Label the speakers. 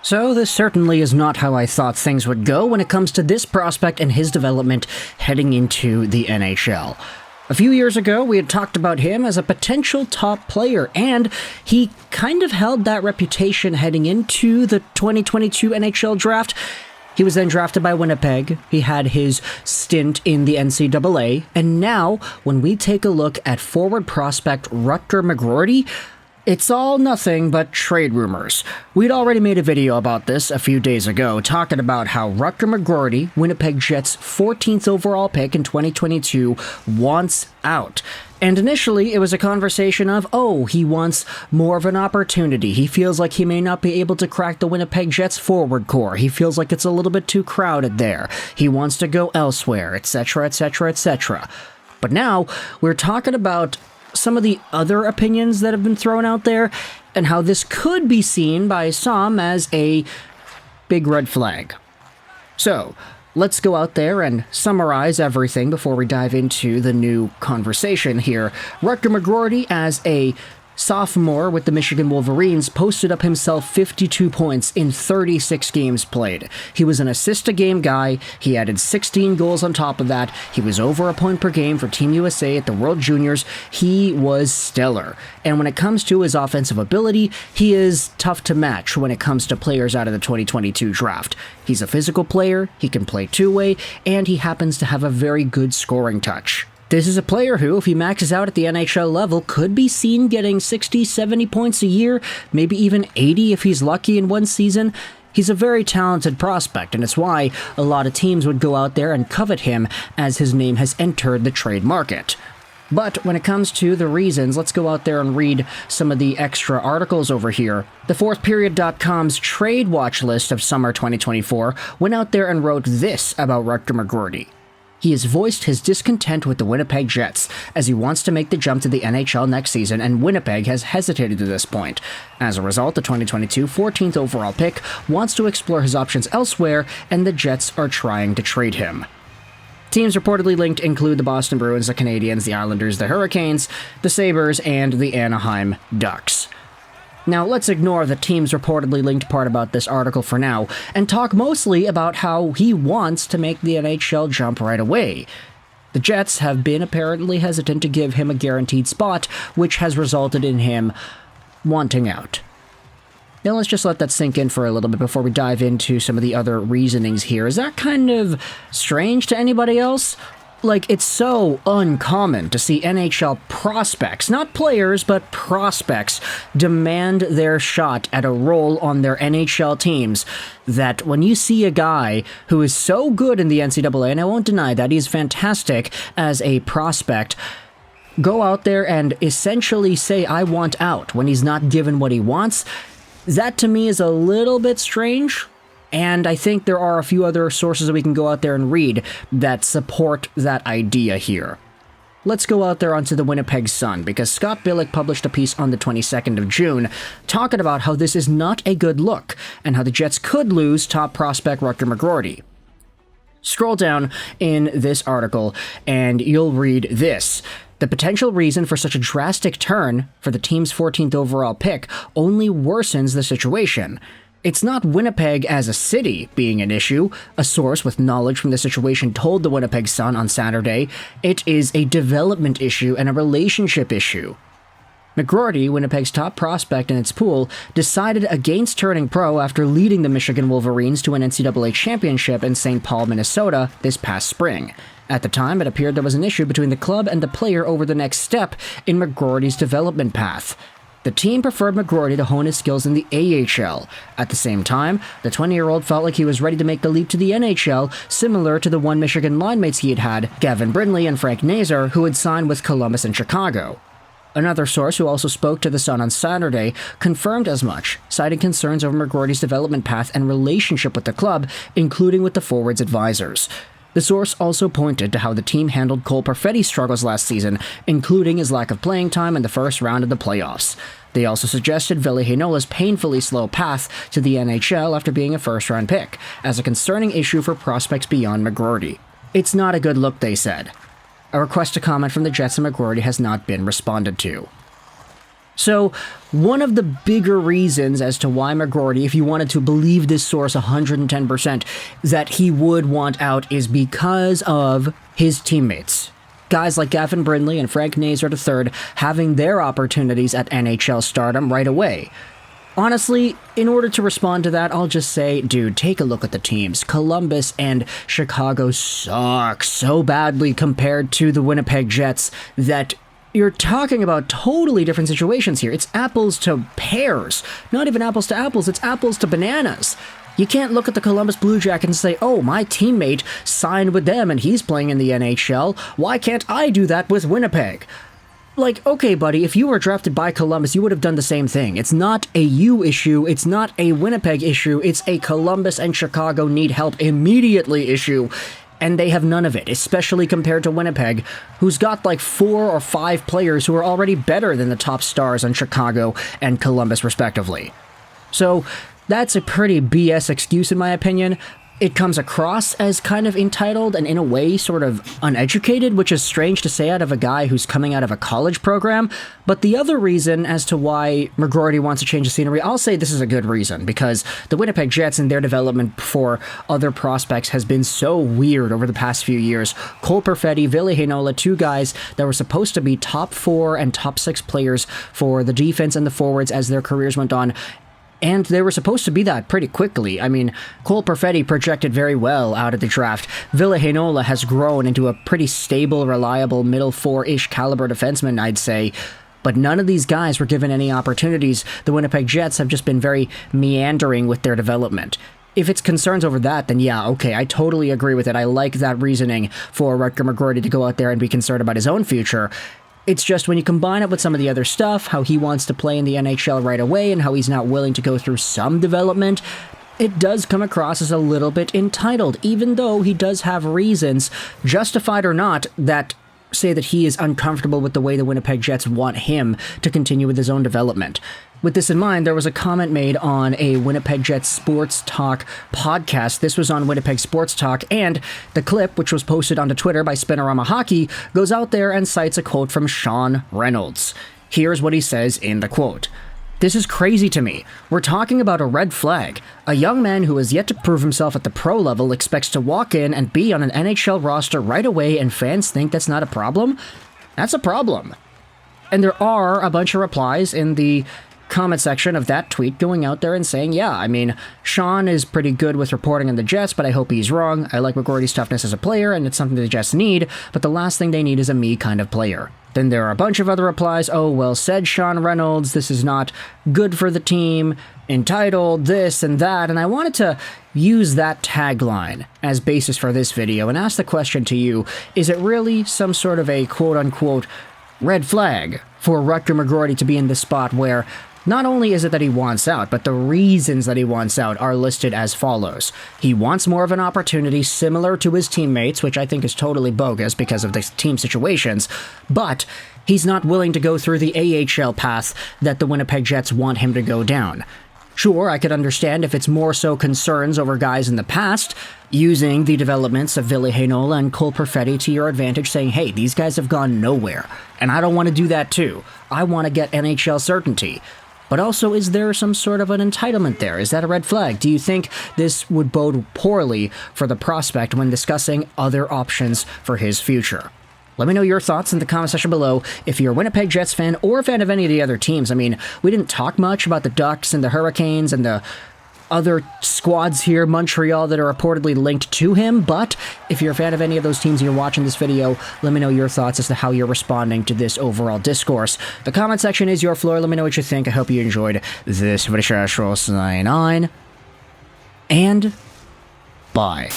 Speaker 1: So this certainly is not how I thought things would go when it comes to this prospect and his development heading into the NHL. A few years ago, we had talked about him as a potential top player, and he kind of held that reputation heading into the 2022 NHL Draft. He was then drafted by Winnipeg, he had his stint in the NCAA, and now, when we take a look at forward prospect Rutger McGroarty, it's all nothing but trade rumors. We'd already made a video about this a few days ago, talking about how Rutger McGroarty, Winnipeg Jets' 14th overall pick in 2022, wants out. And initially, it was a conversation of, he wants more of an opportunity. He feels like he may not be able to crack the Winnipeg Jets forward core. He feels like it's a little bit too crowded there. He wants to go elsewhere, etc., etc., etc. But now, we're talking about some of the other opinions that have been thrown out there, and how this could be seen by some as a big red flag. So, let's go out there and summarize everything before we dive into the new conversation here. Rutger McGroarty, as a sophomore with the Michigan Wolverines, posted up himself 52 points in 36 games played. He was an assist-a-game guy. He added 16 goals on top of that. He was over a point per game for Team USA at the World Juniors. He was stellar. And when it comes to his offensive ability, he is tough to match when it comes to players out of the 2022 draft. He's a physical player, he can play two-way, and he happens to have a very good scoring touch. This is a player who, if he maxes out at the NHL level, could be seen getting 60, 70 points a year, maybe even 80 if he's lucky in one season. He's a very talented prospect, and it's why a lot of teams would go out there and covet him as his name has entered the trade market. But when it comes to the reasons, let's go out there and read some of the extra articles over here. The FourthPeriod.com's trade watch list of summer 2024 went out there and wrote this about Rutger McGroarty. He has voiced his discontent with the Winnipeg Jets, as he wants to make the jump to the NHL next season, and Winnipeg has hesitated to this point. As a result, the 2022 14th overall pick wants to explore his options elsewhere, and the Jets are trying to trade him. Teams reportedly linked include the Boston Bruins, the Canadiens, the Islanders, the Hurricanes, the Sabres, and the Anaheim Ducks. Now, let's ignore the teams reportedly linked part about this article for now, and talk mostly about how he wants to make the NHL jump right away. The Jets have been apparently hesitant to give him a guaranteed spot, which has resulted in him wanting out. Now, let's just let that sink in for a little bit before we dive into some of the other reasonings here. Is that kind of strange to anybody else? Like, it's so uncommon to see NHL prospects, not players, but prospects, demand their shot at a role on their NHL teams, that when you see a guy who is so good in the NCAA, and I won't deny that, he's fantastic as a prospect, go out there and essentially say, I want out, when he's not given what he wants, that to me is a little bit strange. And I think there are a few other sources that we can go out there and read that support that idea here. Let's go out there onto the Winnipeg Sun, because Scott Billeck published a piece on the 22nd of June talking about how this is not a good look, and how the Jets could lose top prospect Rutger McGroarty. Scroll down in this article, and you'll read this. The potential reason for such a drastic turn for the team's 14th overall pick only worsens the situation. It's not Winnipeg as a city being an issue, a source with knowledge from the situation told the Winnipeg Sun on Saturday. It is a development issue and a relationship issue. McGroarty, Winnipeg's top prospect in its pool, decided against turning pro after leading the Michigan Wolverines to an NCAA championship in St. Paul, Minnesota this past spring. At the time, it appeared there was an issue between the club and the player over the next step in McGroarty's development path. The team preferred McGroarty to hone his skills in the AHL. At the same time, the 20-year-old felt like he was ready to make the leap to the NHL, similar to the one Michigan line mates he had, Gavin Brindley and Frank Nazar, who had signed with Columbus and Chicago. Another source who also spoke to the Sun on Saturday confirmed as much, citing concerns over McGroarty's development path and relationship with the club, including with the forward's advisors. The source also pointed to how the team handled Cole Perfetti's struggles last season, including his lack of playing time in the first round of the playoffs. They also suggested Ville Heinola's painfully slow path to the NHL after being a first-round pick, as a concerning issue for prospects beyond McGroarty. It's not a good look, they said. A request to comment from the Jets and McGroarty has not been responded to. So, one of the bigger reasons as to why McGroarty, if you wanted to believe this source 110%, that he would want out is because of his teammates. Guys like Gavin Brindley and Frank Nazar III having their opportunities at NHL stardom right away. Honestly, in order to respond to that, I'll just say, dude, take a look at the teams. Columbus and Chicago suck so badly compared to the Winnipeg Jets that you're talking about totally different situations here. It's apples to pears. Not even apples to apples, it's apples to bananas. You can't look at the Columbus Blue Jackets and say, oh, my teammate signed with them and he's playing in the NHL. Why can't I do that with Winnipeg? Like, okay, buddy, if you were drafted by Columbus, you would have done the same thing. It's not a you issue, it's not a Winnipeg issue, it's a Columbus and Chicago need help immediately issue. And they have none of it, especially compared to Winnipeg, who's got like 4 or 5 players who are already better than the top stars on Chicago and Columbus, respectively. So, that's a pretty BS excuse in my opinion. It comes across as kind of entitled and in a way sort of uneducated, which is strange to say out of a guy who's coming out of a college program. But the other reason as to why McGroarty wants to change the scenery, I'll say this is a good reason, because the Winnipeg Jets and their development for other prospects has been so weird over the past few years. Cole Perfetti, Ville Heinola, 2 guys that were supposed to be top 4 and top 6 players for the defense and the forwards as their careers went on. And they were supposed to be that pretty quickly. I mean, Cole Perfetti projected very well out of the draft. Ville Heinola has grown into a pretty stable, reliable, middle 4-ish caliber defenseman, I'd say. But none of these guys were given any opportunities. The Winnipeg Jets have just been very meandering with their development. If it's concerns over that, then yeah, okay, I totally agree with it. I like that reasoning for Rutger McGroarty to go out there and be concerned about his own future. It's just when you combine it with some of the other stuff, how he wants to play in the NHL right away and how he's not willing to go through some development, it does come across as a little bit entitled, even though he does have reasons, justified or not, that say that he is uncomfortable with the way the Winnipeg Jets want him to continue with his own development. With this in mind, there was a comment made on a Winnipeg Jets Sports Talk podcast. This was on Winnipeg Sports Talk, and the clip, which was posted onto Twitter by Spinorama Hockey, goes out there and cites a quote from Sean Reynolds. Here's what he says in the quote. "This is crazy to me. We're talking about a red flag. A young man who has yet to prove himself at the pro level expects to walk in and be on an NHL roster right away, and fans think that's not a problem? That's a problem." And there are a bunch of replies in the comment section of that tweet going out there and saying, yeah, I mean, Sean is pretty good with reporting on the Jets, but I hope he's wrong. I like McGroarty's toughness as a player, and it's something the Jets need, but the last thing they need is a me kind of player. Then there are a bunch of other replies. Oh, well said, Sean Reynolds. This is not good for the team. Entitled, this and that. And I wanted to use that tagline as basis for this video and ask the question to you, is it really some sort of a quote-unquote red flag for Rutger McGroarty to be in this spot where not only is it that he wants out, but the reasons that he wants out are listed as follows. He wants more of an opportunity similar to his teammates, which I think is totally bogus because of the team situations, but he's not willing to go through the AHL path that the Winnipeg Jets want him to go down. Sure, I could understand if it's more so concerns over guys in the past, using the developments of Ville Heinola and Cole Perfetti to your advantage, saying, hey, these guys have gone nowhere, and I don't want to do that too. I want to get NHL certainty. But also, is there some sort of an entitlement there? Is that a red flag? Do you think this would bode poorly for the prospect when discussing other options for his future? Let me know your thoughts in the comment section below if you're a Winnipeg Jets fan or a fan of any of the other teams. I mean, we didn't talk much about the Ducks and the Hurricanes and the other squads here, Montreal, that are reportedly linked to him, but if you're a fan of any of those teams and you're watching this video, let me know your thoughts as to how you're responding to this overall discourse. The comment section is your floor. Let me know what you think. I hope you enjoyed this video. Sign on, and bye.